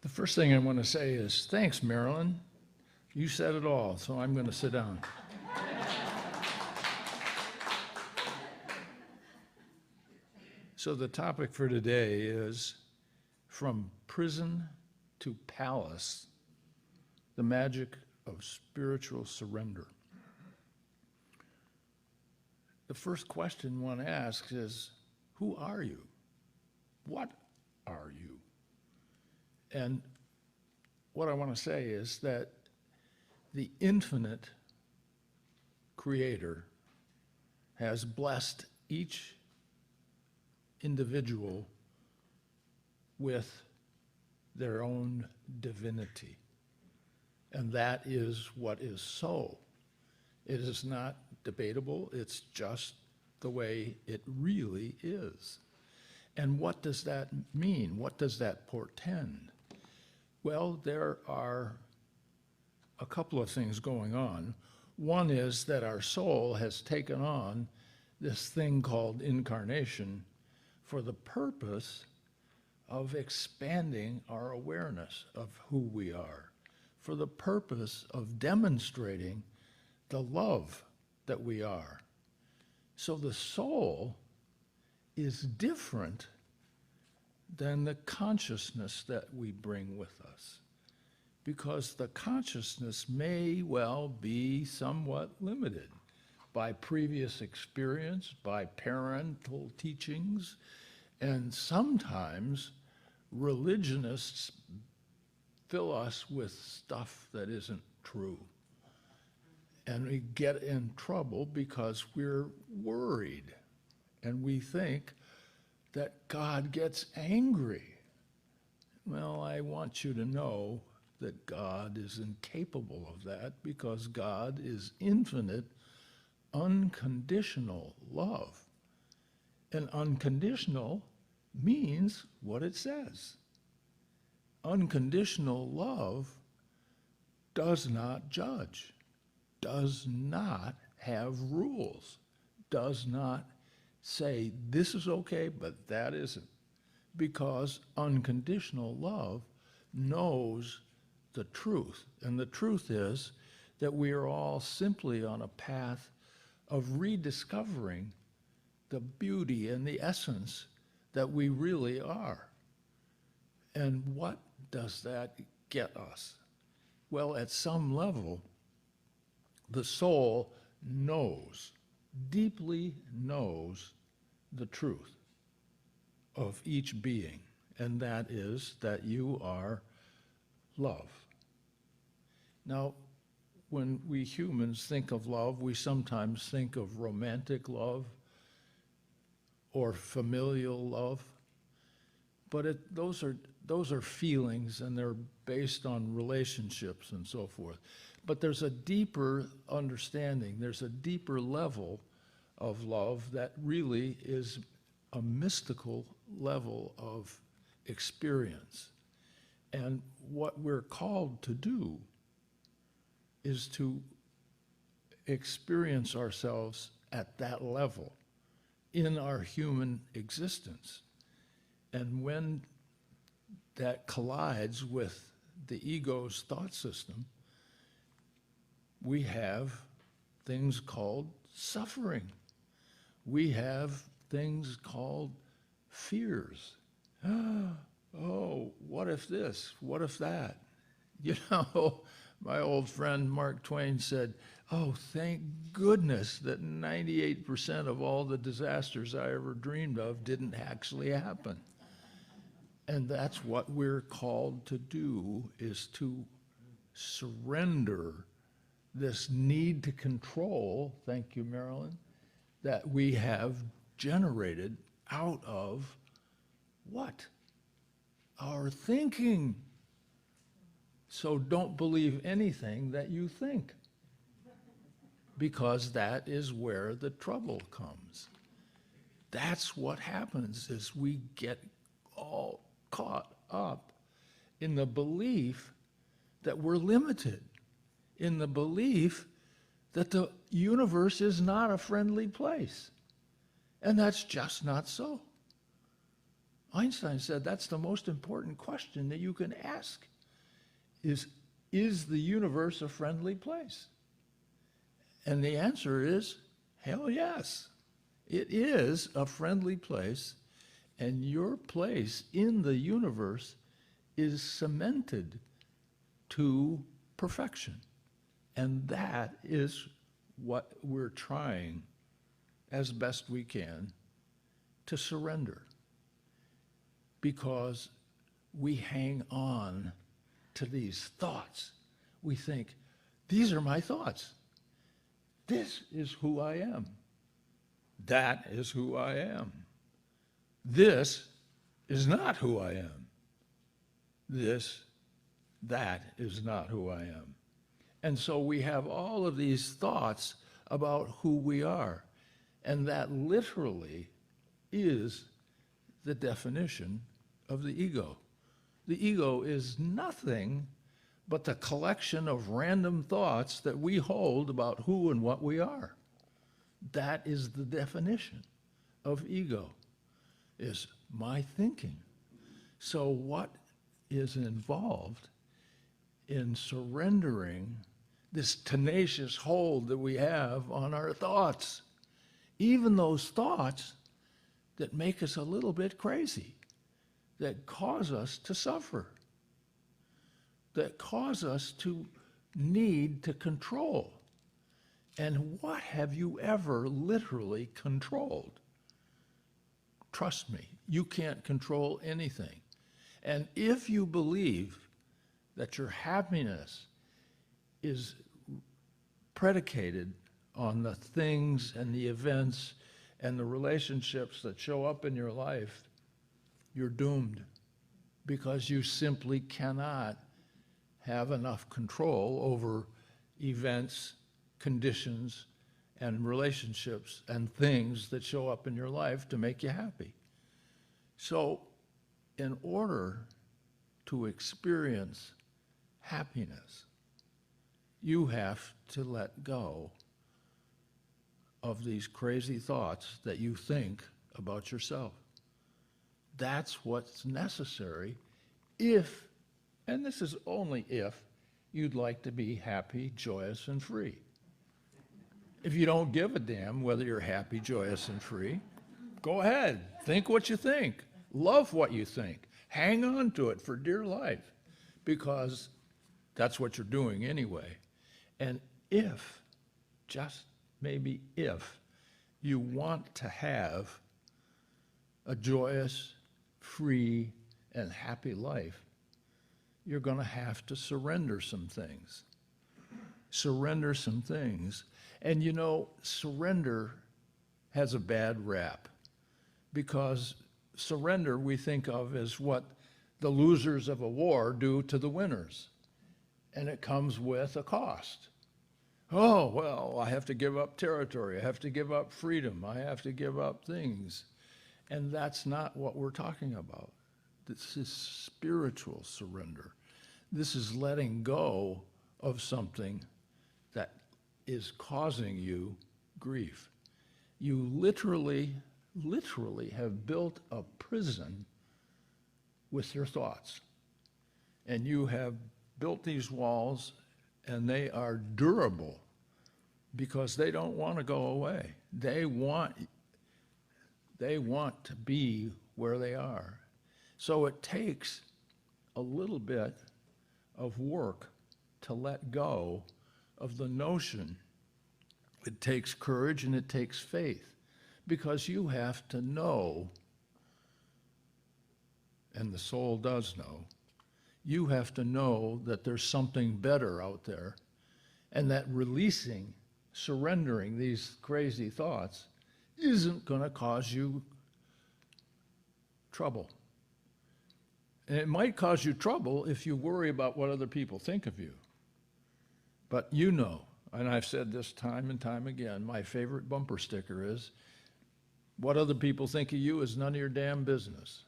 The first thing I want to say is, thanks, Marilyn. You said it all, so I'm going to sit down. So the topic for today is From Prison to Palace, the Magic of Spiritual Surrender. The first question one asks is, who are you? What are you? And what I want to say is that the infinite Creator has blessed each individual with their own divinity. And that is what is so. It is not debatable, it's just the way it really is. And what does that mean? What does that portend? Well, there are a couple of things going on. One is that our soul has taken on this thing called incarnation for the purpose of expanding our awareness of who we are, for the purpose of demonstrating the love that we are. So the soul is different than the consciousness that we bring with us, because the consciousness may well be somewhat limited by previous experience, by parental teachings, and sometimes religionists fill us with stuff that isn't true. And we get in trouble because we're worried and we think that God gets angry. Well, I want you to know that God is incapable of that, because God is infinite, unconditional love. And unconditional means what it says. Unconditional love does not judge, does not have rules, does not say this is okay, but that isn't, because unconditional love knows the truth. And the truth is that we are all simply on a path of rediscovering the beauty and the essence that we really are. And what does that get us? Well, at some level, the soul knows, deeply knows the truth of each being, and that is that you are love. Now, when we humans think of love, we sometimes think of romantic love or familial love, but those are feelings, and they're based on relationships and so forth. But there's a deeper understanding, there's a deeper level of love that really is a mystical level of experience. And what we're called to do is to experience ourselves at that level in our human existence. And when that collides with the ego's thought system, we have things called suffering. We have things called fears. Oh, what if this? What if that? You know, my old friend Mark Twain said, oh, thank goodness that 98% of all the disasters I ever dreamed of didn't actually happen. And that's what we're called to do, is to surrender this need to control, thank you, Marilyn, that we have generated out of what? Our thinking. So don't believe anything that you think, because that is where the trouble comes. That's what happens, is we get all caught up in the belief that we're limited, in the belief that the universe is not a friendly place. And that's just not so. Einstein said that's the most important question that you can ask is the universe a friendly place? And the answer is, hell yes. It is a friendly place, and your place in the universe is cemented to perfection. And that is what we're trying, as best we can, to surrender. Because we hang on to these thoughts. We think, these are my thoughts. This is who I am. That is who I am. This is not who I am. That is not who I am. And so we have all of these thoughts about who we are. And that literally is the definition of the ego. The ego is nothing but the collection of random thoughts that we hold about who and what we are. That is the definition of ego, is my thinking. So what is involved in surrendering this tenacious hold that we have on our thoughts, even those thoughts that make us a little bit crazy, that cause us to suffer, that cause us to need to control. And what have you ever literally controlled? Trust me, you can't control anything. And if you believe that your happiness is predicated on the things and the events and the relationships that show up in your life, you're doomed, because you simply cannot have enough control over events, conditions, and relationships and things that show up in your life to make you happy. So in order to experience happiness, you have to let go of these crazy thoughts that you think about yourself. That's what's necessary if, and this is only if, you'd like to be happy, joyous, and free. If you don't give a damn whether you're happy, joyous, and free, go ahead. Think what you think. Love what you think. Hang on to it for dear life, because that's what you're doing anyway. And if, just maybe if, you want to have a joyous, free, and happy life, you're going to have to surrender some things. Surrender some things. And you know, surrender has a bad rap, because surrender we think of as what the losers of a war do to the winners. And it comes with a cost. Oh, well, I have to give up territory. I have to give up freedom. I have to give up things. And that's not what we're talking about. This is spiritual surrender. This is letting go of something that is causing you grief. You literally have built a prison with your thoughts. And you have built these walls, and they are durable because they don't want to go away. They want to be where they are. So it takes a little bit of work to let go of the notion. It takes courage and it takes faith, because you have to know, and the soul does know, you have to know that there's something better out there, and that releasing, surrendering these crazy thoughts isn't going to cause you trouble. And it might cause you trouble if you worry about what other people think of you. But you know, and I've said this time and time again, my favorite bumper sticker is, what other people think of you is none of your damn business.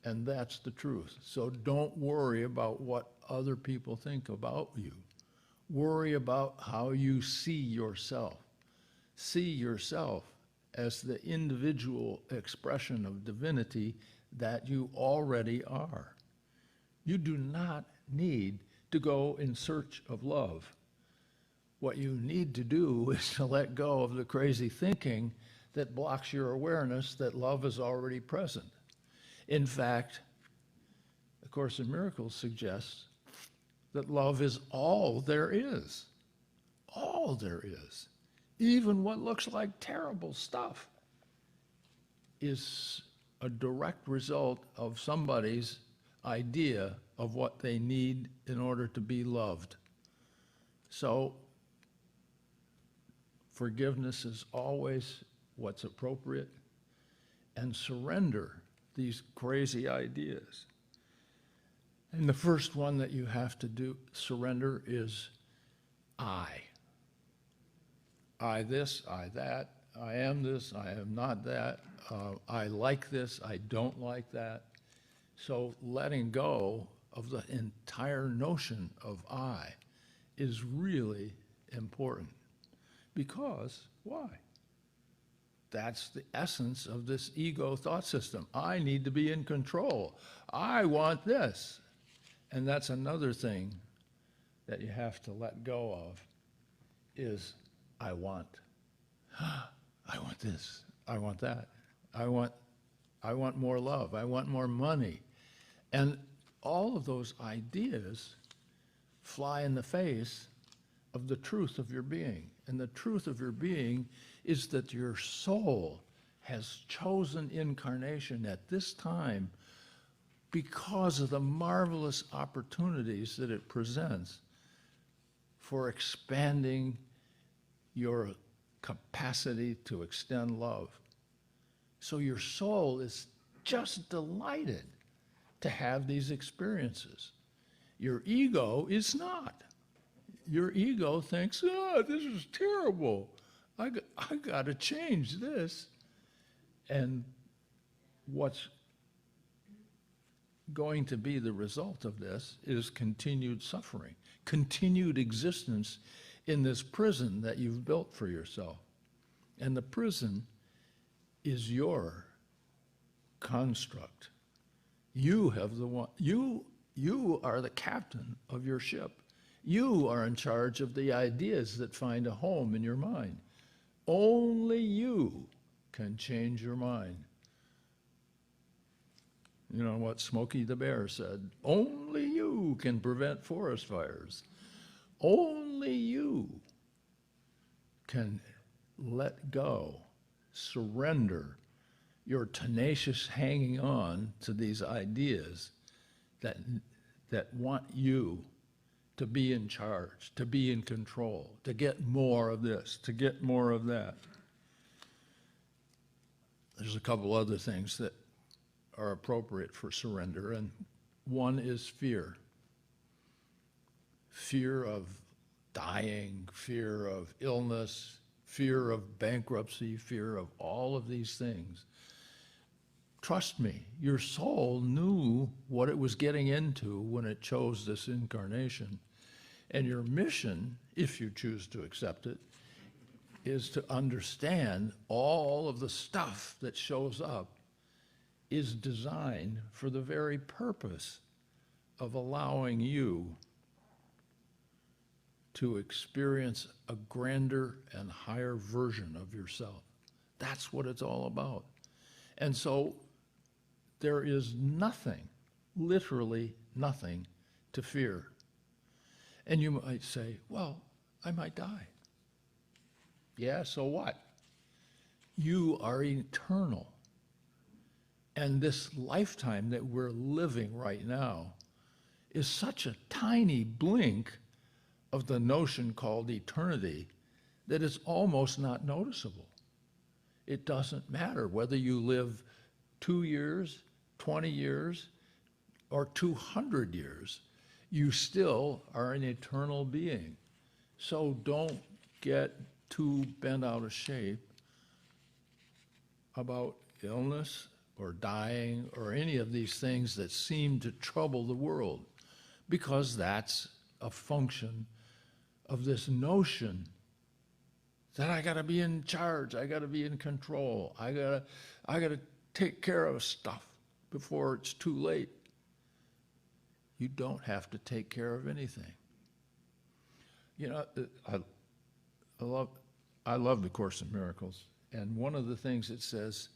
And that's the truth. So don't worry about what other people think about you. Worry about how you see yourself. See yourself as the individual expression of divinity that you already are. You do not need to go in search of love. What you need to do is to let go of the crazy thinking that blocks your awareness that love is already present. In fact, A Course in Miracles suggests that love is all there is. All there is. Even what looks like terrible stuff is a direct result of somebody's idea of what they need in order to be loved. So forgiveness is always what's appropriate, and surrender these crazy ideas. And the first one that you have to do, surrender, is I. I this, I that, I am this, I am not that, I like this, I don't like that. So letting go of the entire notion of I is really important. Because, why? That's the essence of this ego thought system. I need to be in control. I want this. And that's another thing that you have to let go of, is I want. I want this. I want that. I want more love. I want more money. And all of those ideas fly in the face of the truth of your being. And the truth of your being is that your soul has chosen incarnation at this time because of the marvelous opportunities that it presents for expanding your capacity to extend love. So your soul is just delighted to have these experiences. Your ego is not. Your ego thinks, oh, this is terrible. I got to change this. And what's going to be the result of this is continued suffering, continued existence in this prison that you've built for yourself. And the prison is your construct. You have the one, you are the captain of your ship. You are in charge of the ideas that find a home in your mind. Only you can change your mind. You know what Smokey the Bear said? Only you can prevent forest fires. Only you can let go, surrender your tenacious hanging on to these ideas that want you to be in charge, to be in control, to get more of this, to get more of that. There's a couple other things that are appropriate for surrender, and one is fear. Fear of dying, fear of illness, fear of bankruptcy, fear of all of these things. Trust me, your soul knew what it was getting into when it chose this incarnation. And your mission, if you choose to accept it, is to understand all of the stuff that shows up is designed for the very purpose of allowing you to experience a grander and higher version of yourself. That's what it's all about. And so there is nothing, literally nothing, to fear. And you might say, well, I might die. Yeah, so what? You are eternal. And this lifetime that we're living right now is such a tiny blink of the notion called eternity that it's almost not noticeable. It doesn't matter whether you live 2 years, 20 years, or 200 years. You still are an eternal being. So don't get too bent out of shape about illness or dying or any of these things that seem to trouble the world, because that's a function of this notion that I gotta be in charge, I gotta be in control, I gotta take care of stuff. before it's too late. You don't have to take care of anything. You know, I love the Course in Miracles, and one of the things it says,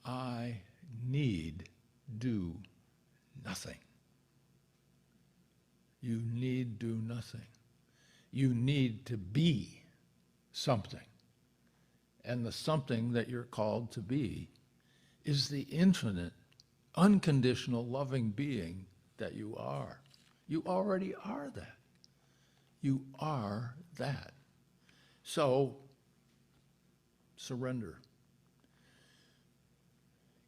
I need do nothing. You need do nothing. You need to be something. And the something that you're called to be is the infinite, unconditional, loving being that you are. You already are that. You are that. So, surrender.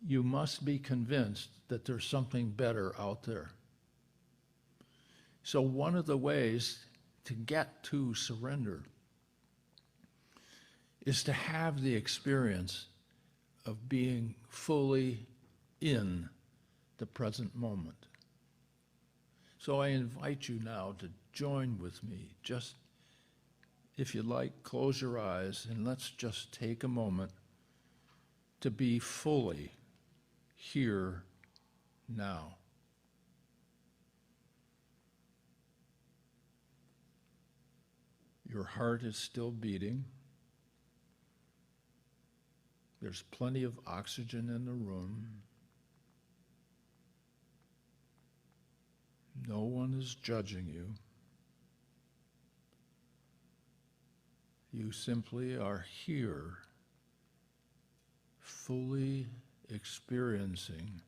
You must be convinced that there's something better out there. So one of the ways to get to surrender is to have the experience of being fully in the present moment. So I invite you now to join with me. Just, if you like, close your eyes and let's just take a moment to be fully here now. Your heart is still beating. There's plenty of oxygen in the room. No one is judging you. You simply are here, fully experiencing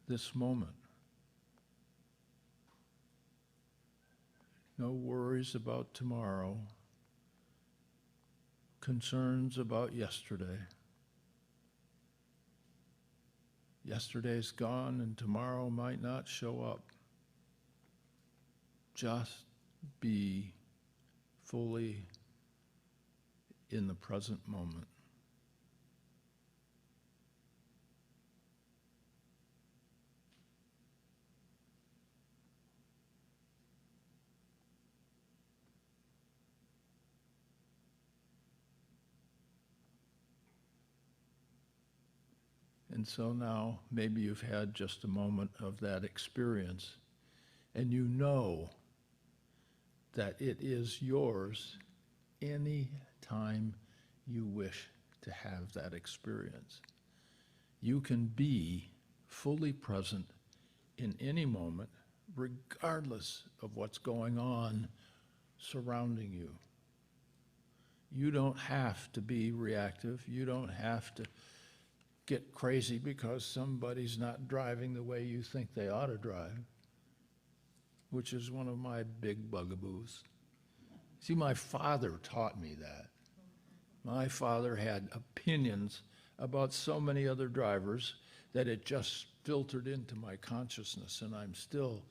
this moment. No worries about tomorrow, concerns about yesterday. Yesterday's gone and tomorrow might not show up. Just be fully in the present moment. And so now, maybe you've had just a moment of that experience, and you know that it is yours any time you wish to have that experience. You can be fully present in any moment, regardless of what's going on surrounding you. You don't have to be reactive. You don't have to get crazy because somebody's not driving the way you think they ought to drive, which is one of my big bugaboos. See, my father taught me that. My father had opinions about so many other drivers that it just filtered into my consciousness, and I'm still,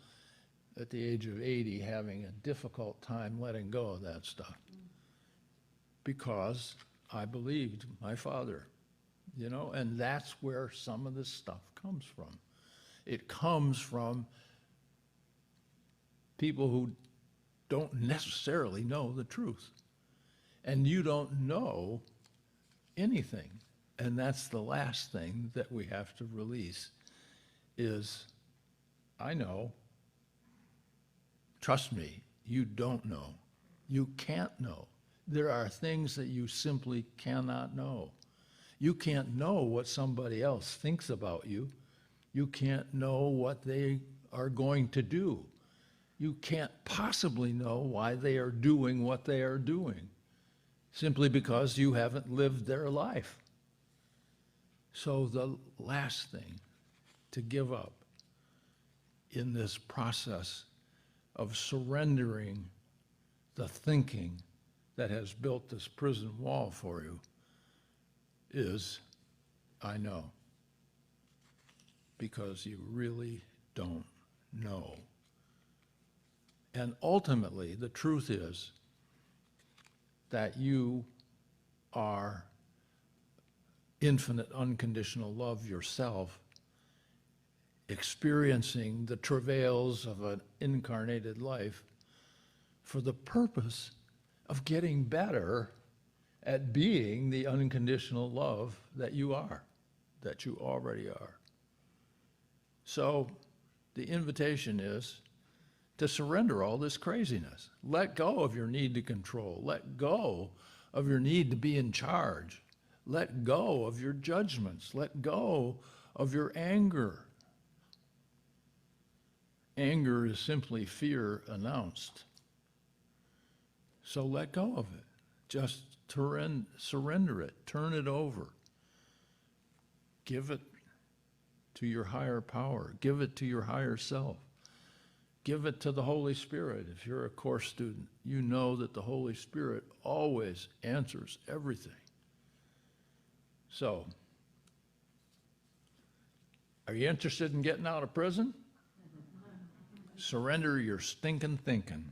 at the age of 80, having a difficult time letting go of that stuff because I believed my father. You know, and that's where some of this stuff comes from. It comes from people who don't necessarily know the truth. And you don't know anything. And that's the last thing that we have to release is, I know, trust me, you don't know. You can't know. There are things that you simply cannot know. You can't know what somebody else thinks about you. You can't know what they are going to do. You can't possibly know why they are doing what they are doing, simply because you haven't lived their life. So the last thing to give up in this process of surrendering the thinking that has built this prison wall for you is, I know, because you really don't know. And ultimately, the truth is that you are infinite unconditional love yourself, experiencing the travails of an incarnated life for the purpose of getting better at being the unconditional love that you are, that you already are. So the invitation is to surrender all this craziness. Let go of your need to control. Let go of your need to be in charge. Let go of your judgments. Let go of your anger. Anger is simply fear announced. So let go of it. Just surrender it. Turn it over. Give it to your higher power. Give it to your higher self. Give it to the Holy Spirit. If you're a course student, you know that the Holy Spirit always answers everything. So, are you interested in getting out of prison? Surrender your stinking thinking.